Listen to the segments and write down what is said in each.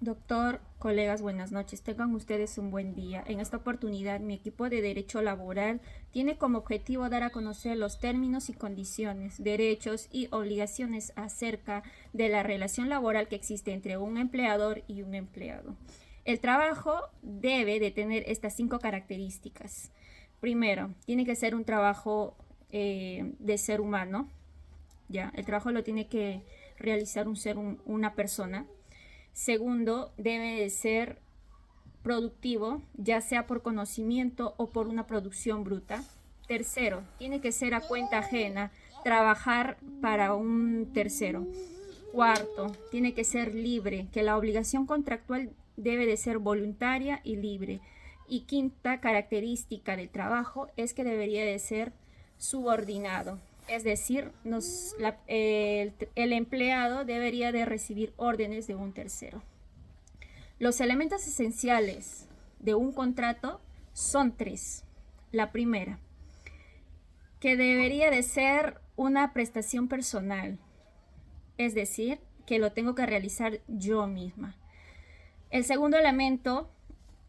Doctor, colegas, buenas noches. Tengan ustedes un buen día. En esta oportunidad, mi equipo de Derecho Laboral tiene como objetivo dar a conocer los términos y condiciones, derechos y obligaciones acerca de la relación laboral que existe entre un empleador y un empleado. El trabajo debe de tener estas 5 características. Primero, tiene que ser un trabajo de ser humano. Ya, el trabajo lo tiene que realizar una persona. Segundo, debe de ser productivo, ya sea por conocimiento o por una producción bruta. Tercero, tiene que ser a cuenta ajena, trabajar para un tercero. Cuarto, tiene que ser libre, que la obligación contractual debe de ser voluntaria y libre. Y quinta característica del trabajo es que debería de ser subordinado. Es decir, el empleado debería de recibir órdenes de un tercero. Los elementos esenciales de un contrato son 3. La primera, que debería de ser una prestación personal, es decir, que lo tengo que realizar yo misma. El segundo elemento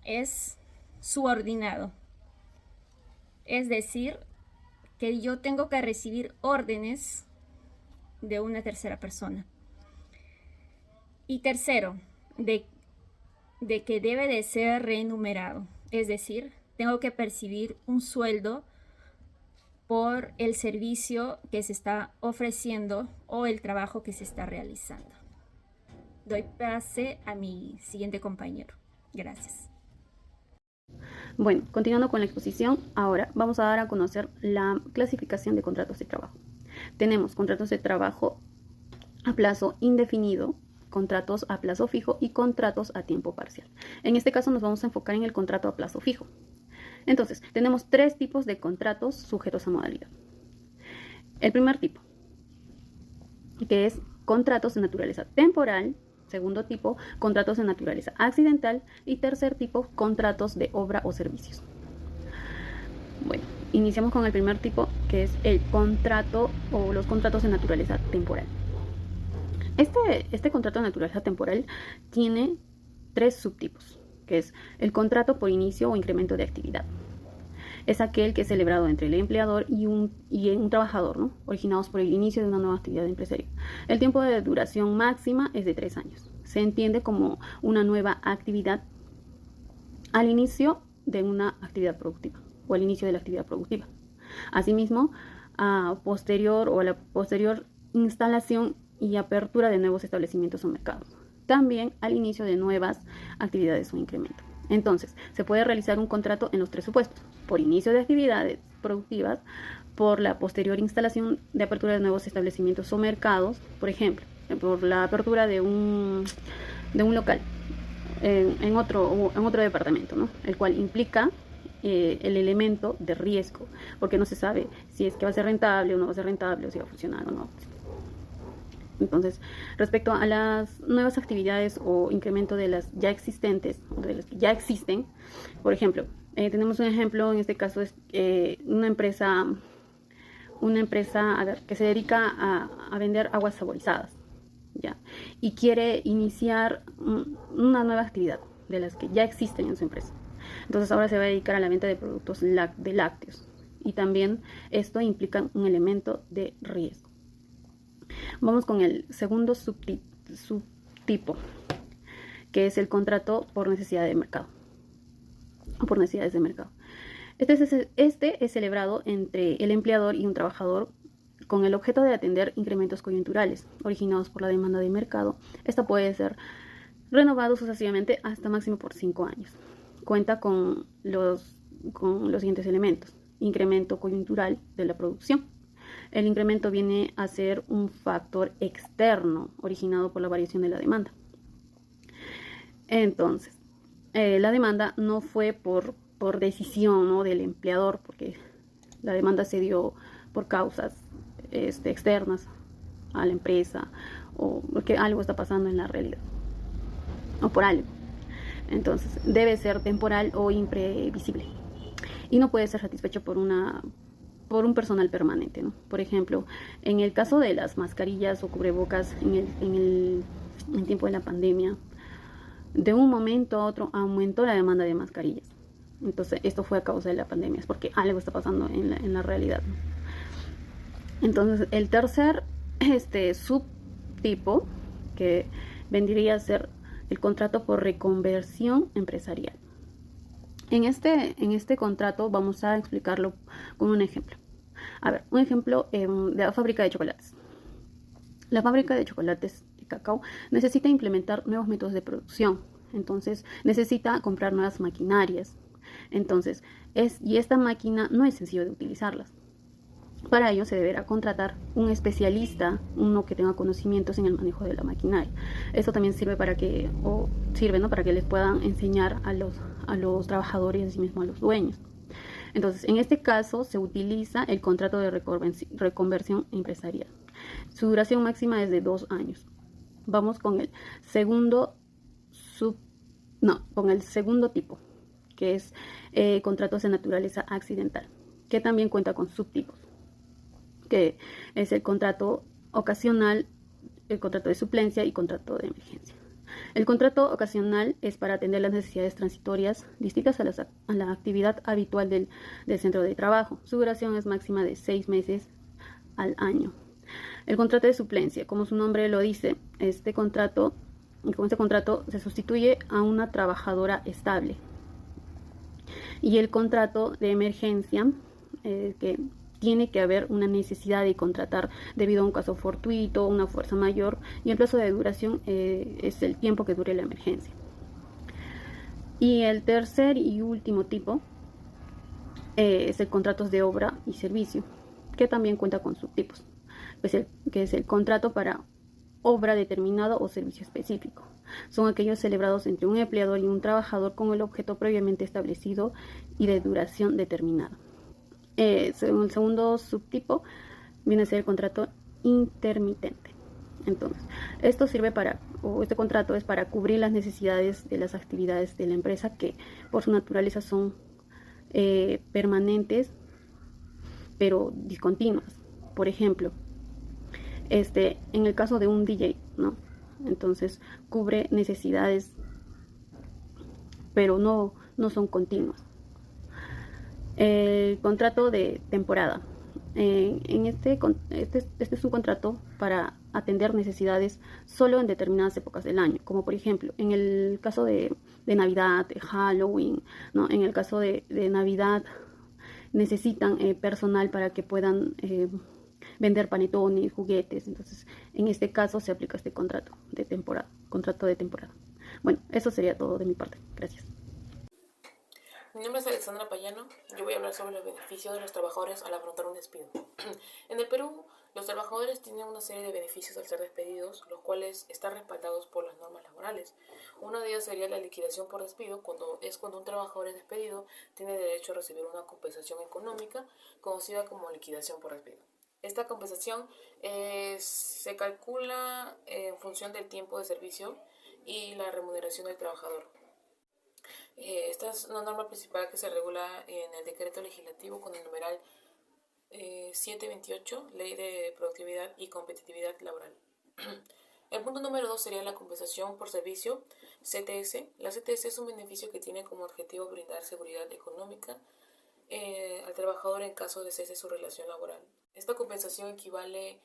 es subordinado, es decir, que yo tengo que recibir órdenes de una tercera persona. Y tercero, de que debe de ser remunerado, es decir, tengo que percibir un sueldo por el servicio que se está ofreciendo o el trabajo que se está realizando. Doy pase a mi siguiente compañero. Gracias. Bueno, continuando con la exposición, ahora vamos a dar a conocer la clasificación de contratos de trabajo. Tenemos contratos de trabajo a plazo indefinido, contratos a plazo fijo y contratos a tiempo parcial. En este caso nos vamos a enfocar en el contrato a plazo fijo. Entonces, tenemos 3 tipos de contratos sujetos a modalidad. El primer tipo, que es contratos de naturaleza temporal. Segundo tipo, contratos de naturaleza accidental. Y tercer tipo, contratos de obra o servicios. Bueno, iniciamos con el primer tipo, que es el contrato o los contratos de naturaleza temporal. Este contrato de naturaleza temporal tiene 3 subtipos, que es el contrato por inicio o incremento de actividad. Es aquel que es celebrado entre el empleador y un trabajador, ¿no? Originados por el inicio de una nueva actividad empresarial. El tiempo de duración máxima es de 3 años. Se entiende como una nueva actividad al inicio de una actividad productiva o al inicio de la actividad productiva. Asimismo, a la posterior instalación y apertura de nuevos establecimientos o mercados. También al inicio de nuevas actividades o incremento. Entonces, se puede realizar un contrato en los 3 supuestos: por inicio de actividades productivas, por la posterior instalación de apertura de nuevos establecimientos o mercados, por ejemplo, por la apertura de un local en otro departamento, ¿no? El cual implica el elemento de riesgo, porque no se sabe si es que va a ser rentable o no va a ser rentable, o si va a funcionar o no. Entonces, respecto a las nuevas actividades o incremento de las ya existentes, o de las que ya existen, por ejemplo, tenemos un ejemplo, en este caso es una empresa que se dedica a vender aguas saborizadas, ¿ya? Y quiere iniciar una nueva actividad de las que ya existen en su empresa. Entonces ahora se va a dedicar a la venta de productos de lácteos, y también esto implica un elemento de riesgo. Vamos con el segundo subtipo, que es el contrato por necesidad de mercado o por necesidades de mercado. Este es celebrado entre el empleador y un trabajador con el objeto de atender incrementos coyunturales originados por la demanda de mercado. Esta puede ser renovado sucesivamente hasta máximo por 5 años. Cuenta con los siguientes elementos: incremento coyuntural de la producción. El incremento viene a ser un factor externo originado por la variación de la demanda. Entonces, la demanda no fue por decisión, ¿no?, del empleador, porque la demanda se dio por causas externas a la empresa, o porque algo está pasando en la realidad, o por algo. Entonces, debe ser temporal o imprevisible, y no puede ser satisfecho por un personal permanente, ¿no? Por ejemplo, en el caso de las mascarillas o cubrebocas en el tiempo de la pandemia, de un momento a otro aumentó la demanda de mascarillas. Entonces, esto fue a causa de la pandemia, es porque algo está pasando en la realidad, ¿no? Entonces, el tercer subtipo, que vendría a ser el contrato por reconversión empresarial. En este contrato vamos a explicarlo con un ejemplo. A ver, un ejemplo de la fábrica de chocolates. La fábrica de chocolates de cacao necesita implementar nuevos métodos de producción. Entonces, necesita comprar nuevas maquinarias. Entonces, y esta máquina no es sencillo de utilizarlas. Para ello se deberá contratar un especialista, uno que tenga conocimientos en el manejo de la maquinaria. Esto también sirve para que, ¿no? Para que les puedan enseñar a los trabajadores y asimismo a los dueños. Entonces, en este caso se utiliza el contrato de reconversión empresarial. Su duración máxima es de 2 años. Vamos con el segundo tipo, que es contratos de naturaleza accidental, que también cuenta con subtipos, que es el contrato ocasional, el contrato de suplencia y contrato de emergencia. El contrato ocasional es para atender las necesidades transitorias distintas a la actividad habitual del centro de trabajo. Su duración es máxima de 6 meses al año. El contrato de suplencia, como su nombre lo dice, con este contrato se sustituye a una trabajadora estable. Y el contrato de emergencia, que tiene que haber una necesidad de contratar debido a un caso fortuito, una fuerza mayor, y el plazo de duración es el tiempo que dure la emergencia. Y el tercer y último tipo es el contrato de obra y servicio, que también cuenta con subtipos, que es el contrato para obra determinada o servicio específico. Son aquellos celebrados entre un empleador y un trabajador con el objeto previamente establecido y de duración determinada. Según el segundo subtipo, viene a ser el contrato intermitente. Entonces, este contrato es para cubrir las necesidades de las actividades de la empresa, que por su naturaleza son permanentes, pero discontinuas. Por ejemplo, en el caso de un DJ, ¿no? Entonces, cubre necesidades, pero no son continuas. El contrato de temporada. Este es un contrato para atender necesidades solo en determinadas épocas del año, como por ejemplo en el caso de Navidad, de Halloween, ¿no? En el caso de Navidad necesitan personal para que puedan vender panetones, juguetes. Entonces, en este caso se aplica este contrato de temporada. Bueno, eso sería todo de mi parte. Gracias. Mi nombre es Alexandra Payano. Yo voy a hablar sobre los beneficios de los trabajadores al afrontar un despido. En el Perú, los trabajadores tienen una serie de beneficios al ser despedidos, los cuales están respaldados por las normas laborales. Una de ellas sería la liquidación por despido, cuando un trabajador es despedido, tiene derecho a recibir una compensación económica, conocida como liquidación por despido. Esta compensación se calcula en función del tiempo de servicio y la remuneración del trabajador. Esta es una norma principal que se regula en el decreto legislativo con el numeral 728, Ley de Productividad y Competitividad Laboral. El punto número 2 sería la compensación por servicio, CTS. La CTS es un beneficio que tiene como objetivo brindar seguridad económica al trabajador en caso de cese su relación laboral. Esta compensación equivale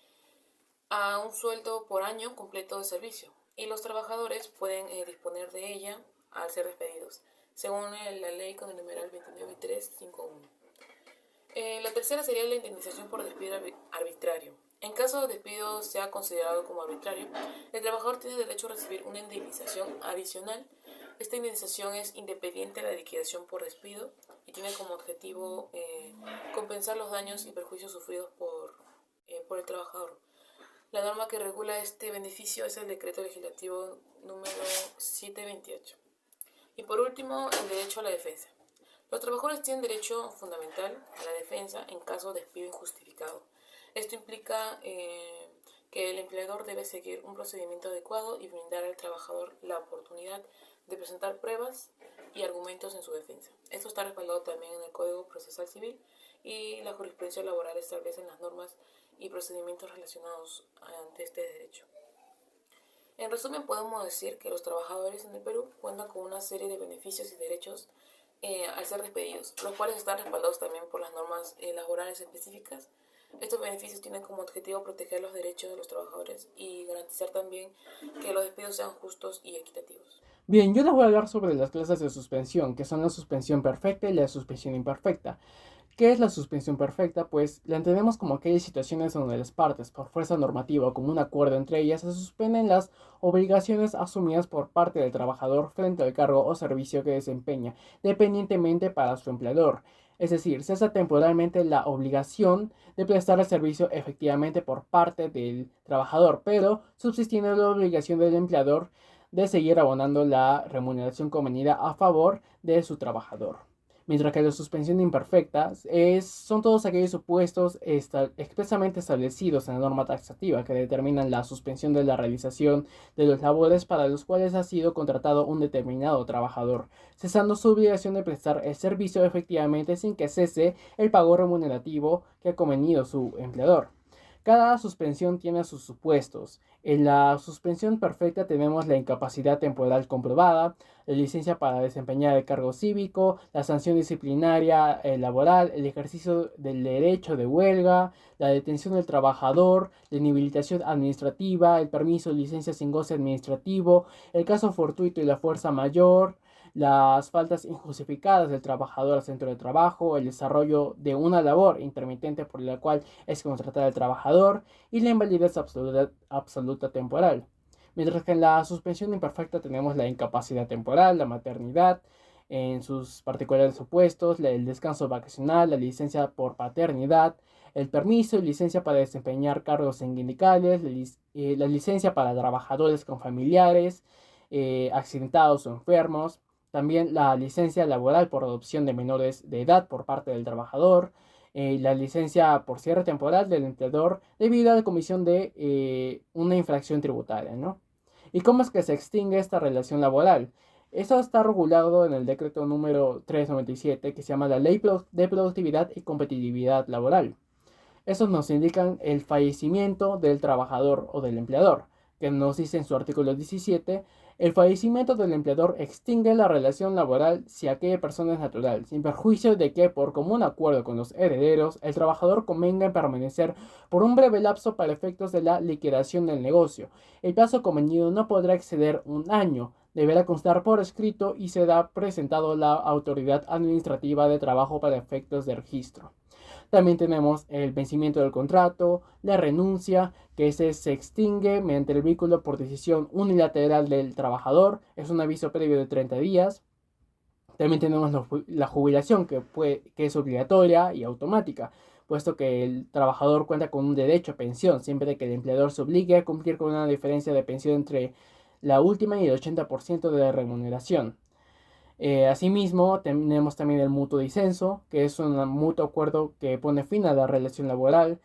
a un sueldo por año completo de servicio y los trabajadores pueden disponer de ella al ser despedidos, según la ley con el numeral 29351. La tercera sería la indemnización por despido arbitrario. En caso de despido sea considerado como arbitrario, el trabajador tiene derecho a recibir una indemnización adicional. Esta indemnización es independiente de la liquidación por despido y tiene como objetivo compensar los daños y perjuicios sufridos por el trabajador. La norma que regula este beneficio es el decreto legislativo número 728. Y por último, el derecho a la defensa. Los trabajadores tienen derecho fundamental a la defensa en caso de despido injustificado. Esto implica que el empleador debe seguir un procedimiento adecuado y brindar al trabajador la oportunidad de presentar pruebas y argumentos en su defensa. Esto está respaldado también en el Código Procesal Civil y la jurisprudencia laboral establece las normas y procedimientos relacionados ante este derecho. En resumen, podemos decir que los trabajadores en el Perú cuentan con una serie de beneficios y derechos al ser despedidos, los cuales están respaldados también por las normas laborales específicas. Estos beneficios tienen como objetivo proteger los derechos de los trabajadores y garantizar también que los despidos sean justos y equitativos. Bien, yo les voy a hablar sobre las clases de suspensión, que son la suspensión perfecta y la suspensión imperfecta. ¿Qué es la suspensión perfecta? Pues la entendemos como aquellas situaciones donde las partes, por fuerza normativa o como un acuerdo entre ellas, se suspenden las obligaciones asumidas por parte del trabajador frente al cargo o servicio que desempeña, dependientemente para su empleador. Es decir, cesa temporalmente la obligación de prestar el servicio efectivamente por parte del trabajador, pero subsistiendo la obligación del empleador de seguir abonando la remuneración convenida a favor de su trabajador. Mientras que la suspensión imperfecta son todos aquellos supuestos expresamente establecidos en la norma taxativa que determinan la suspensión de la realización de los labores para los cuales ha sido contratado un determinado trabajador, cesando su obligación de prestar el servicio efectivamente sin que cese el pago remunerativo que ha convenido su empleador. Cada suspensión tiene sus supuestos. En la suspensión perfecta tenemos la incapacidad temporal comprobada, la licencia para desempeñar el cargo cívico, la sanción disciplinaria laboral, el ejercicio del derecho de huelga, la detención del trabajador, la inhabilitación administrativa, el permiso de licencia sin goce administrativo, el caso fortuito y la fuerza mayor, las faltas injustificadas del trabajador al centro de trabajo, el desarrollo de una labor intermitente por la cual es contratar al trabajador y la invalidez absoluta temporal. Mientras que en la suspensión imperfecta tenemos la incapacidad temporal, la maternidad, en sus particulares supuestos, el descanso vacacional, la licencia por paternidad, el permiso y licencia para desempeñar cargos sindicales, la licencia para trabajadores con familiares, accidentados o enfermos, también la licencia laboral por adopción de menores de edad por parte del trabajador, la licencia por cierre temporal del empleador debido a la comisión de una infracción tributaria, ¿no? ¿Y cómo es que se extingue esta relación laboral? Eso está regulado en el decreto número 397 que se llama la Ley de Productividad y Competitividad Laboral. Estos nos indican el fallecimiento del trabajador o del empleador, que nos dice en su artículo 17, el fallecimiento del empleador extingue la relación laboral si aquella persona es natural, sin perjuicio de que, por común acuerdo con los herederos, el trabajador convenga en permanecer por un breve lapso para efectos de la liquidación del negocio. El plazo convenido no podrá exceder un año, deberá constar por escrito y será presentado a la autoridad administrativa de trabajo para efectos de registro. También tenemos el vencimiento del contrato, la renuncia, que se extingue mediante el vínculo por decisión unilateral del trabajador, es un aviso previo de 30 días. También tenemos la jubilación, que es obligatoria y automática, puesto que el trabajador cuenta con un derecho a pensión, siempre que el empleador se obligue a cumplir con una diferencia de pensión entre la última y el 80% de la remuneración. Asimismo, tenemos también el mutuo disenso, que es un mutuo acuerdo que pone fin a la relación laboral,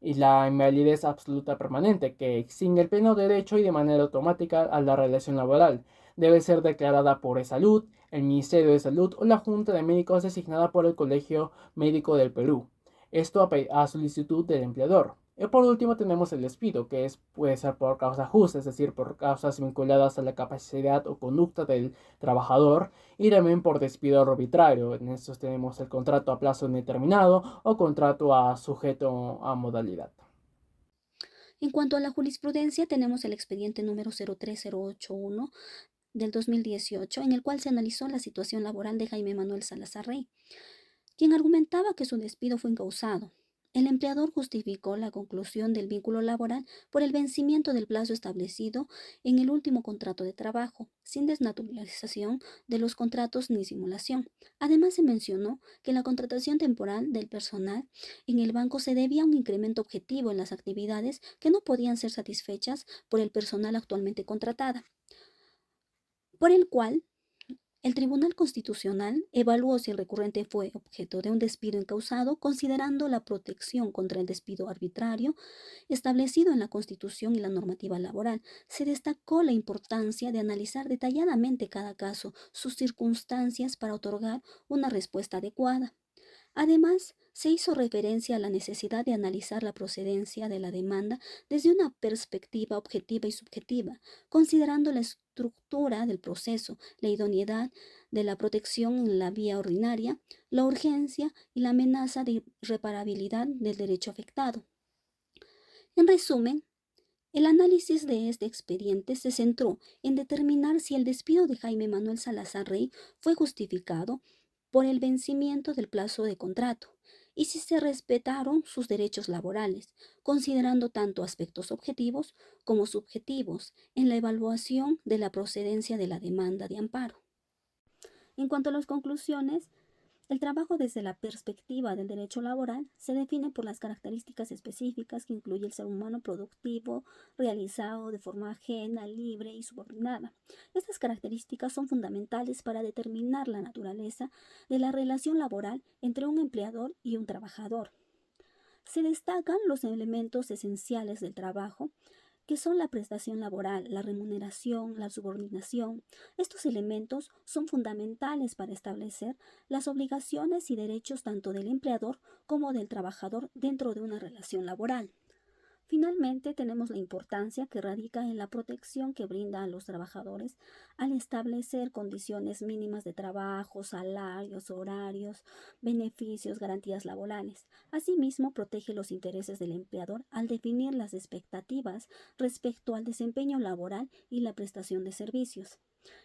y la invalidez absoluta permanente, que extingue el pleno derecho y de manera automática a la relación laboral. Debe ser declarada por Salud, el Ministerio de Salud o la Junta de Médicos designada por el Colegio Médico del Perú. Esto a solicitud del empleador. Y por último tenemos el despido, que puede ser por causa justa, es decir, por causas vinculadas a la capacidad o conducta del trabajador, y también por despido arbitrario. En estos tenemos el contrato a plazo indeterminado o contrato a sujeto a modalidad. En cuanto a la jurisprudencia, tenemos el expediente número 03081 del 2018, en el cual se analizó la situación laboral de Jaime Manuel Salazar Rey, quien argumentaba que su despido fue incausado. El empleador justificó la conclusión del vínculo laboral por el vencimiento del plazo establecido en el último contrato de trabajo, sin desnaturalización de los contratos ni simulación. Además, se mencionó que la contratación temporal del personal en el banco se debía a un incremento objetivo en las actividades que no podían ser satisfechas por el personal actualmente contratada, por el cual el Tribunal Constitucional evaluó si el recurrente fue objeto de un despido incausado, considerando la protección contra el despido arbitrario establecido en la Constitución y la normativa laboral. Se destacó la importancia de analizar detalladamente cada caso, sus circunstancias para otorgar una respuesta adecuada. Además, Se hizo referencia a la necesidad de analizar la procedencia de la demanda desde una perspectiva objetiva y subjetiva, considerando la estructura del proceso, la idoneidad de la protección en la vía ordinaria, la urgencia y la amenaza de irreparabilidad del derecho afectado. En resumen, el análisis de este expediente se centró en determinar si el despido de Jaime Manuel Salazar Rey fue justificado por el vencimiento del plazo de contrato y si se respetaron sus derechos laborales, considerando tanto aspectos objetivos como subjetivos en la evaluación de la procedencia de la demanda de amparo. En cuanto a las conclusiones, el trabajo desde la perspectiva del derecho laboral se define por las características específicas que incluye el ser humano productivo, realizado de forma ajena, libre y subordinada. Estas características son fundamentales para determinar la naturaleza de la relación laboral entre un empleador y un trabajador. Se destacan los elementos esenciales del trabajo, que son la prestación laboral, la remuneración, la subordinación. Estos elementos son fundamentales para establecer las obligaciones y derechos tanto del empleador como del trabajador dentro de una relación laboral. Finalmente, tenemos la importancia que radica en la protección que brinda a los trabajadores al establecer condiciones mínimas de trabajo, salarios, horarios, beneficios, garantías laborales. Asimismo, protege los intereses del empleador al definir las expectativas respecto al desempeño laboral y la prestación de servicios.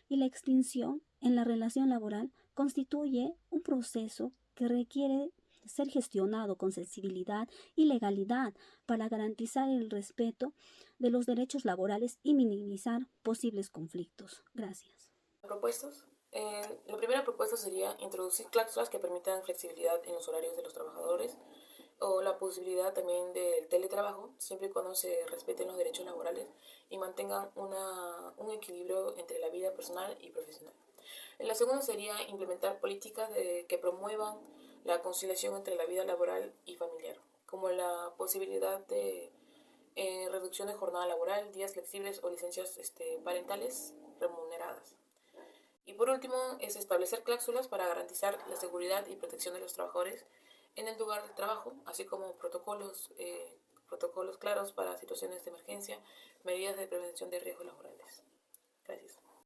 Y la extinción en la relación laboral constituye un proceso que requiere ser gestionado con sensibilidad y legalidad para garantizar el respeto de los derechos laborales y minimizar posibles conflictos. Gracias. Propuestas. La primera propuesta sería introducir cláusulas que permitan flexibilidad en los horarios de los trabajadores o la posibilidad también del teletrabajo, siempre y cuando se respeten los derechos laborales y mantengan un equilibrio entre la vida personal y profesional. La segunda sería implementar políticas que promuevan la conciliación entre la vida laboral y familiar, como la posibilidad de reducción de jornada laboral, días flexibles o licencias parentales remuneradas. Y por último, es establecer cláusulas para garantizar la seguridad y protección de los trabajadores en el lugar de trabajo, así como protocolos claros para situaciones de emergencia, medidas de prevención de riesgos laborales. Gracias.